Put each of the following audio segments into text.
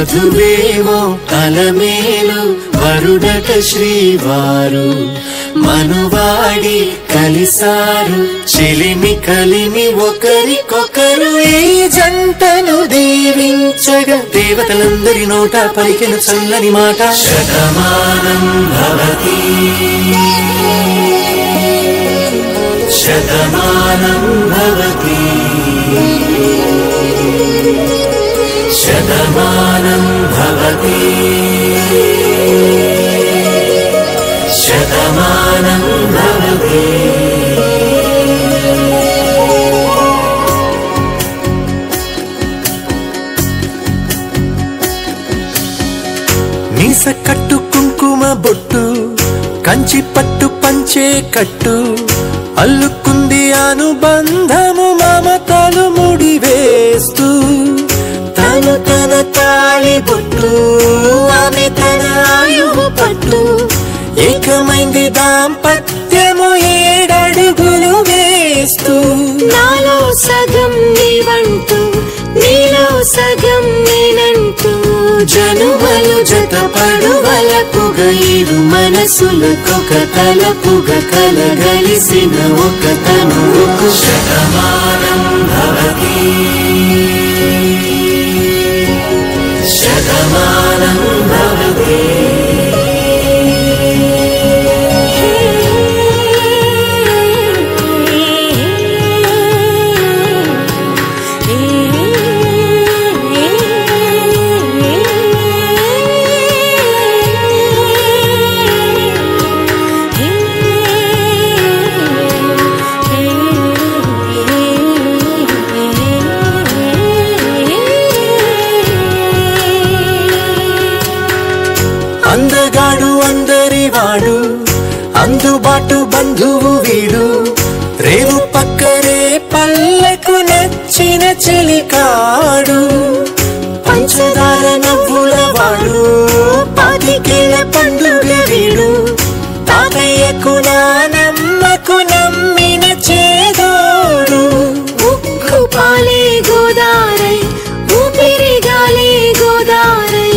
వధువేమో అలమేలు వరుడట శ్రీవారు మనువాడి కలిసారు చెలిమి కలిమి ఒకరికొకరు ఈ జంటను దీవించగా దేవతలందరి నోట పలికిన చల్లని మాట శతమానం భవతి శతమానం భవతి శతమానం భవతి శతమానం భవతి మీస కట్టు కుంకుమ బొట్టు కంచి పట్టు పంచే కట్టు అల్లుకుంది అనుబంధము మమతలు ముడివేస్తూ తను తన తాళి బొట్టు ఆమె తన ఆయువు పట్టు ఏకమైంది దాంపత్యము 7 అడుగులు వేస్తూ నాలో సగం నీవంటూ నీలో సగం నేనంటూ జనుమలు జతపడువలపుగా ఇరు మనసులకొక తలపుగా కలగలిసిన ఒక తనువుకు శతమానం భవతి శతమానం భవతి అందగాడు అందరివాడు అందుబాటు బంధువు వీడు రేవు పక్కనే పల్లెకు నచ్చిన చెలికాడు పంచదార నవ్వుల వాడు పాతికేల పండుగ వీడు తాతయ్యకు నానమ్మకు నమ్మిన చేదోడు ఉక్కు పాలే గోదారై ఊపిరి గాలే గోదారై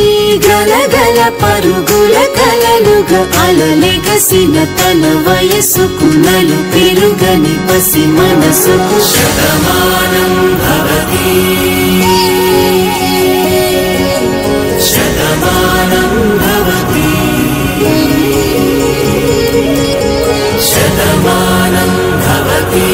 గలగల పరుగుల కలలుగా అలలెగసిన తన వయసుకు నలు పెరుగని పసి మనసుకు శతమానం భవతి శతమానం భవతి శతమానం భవతి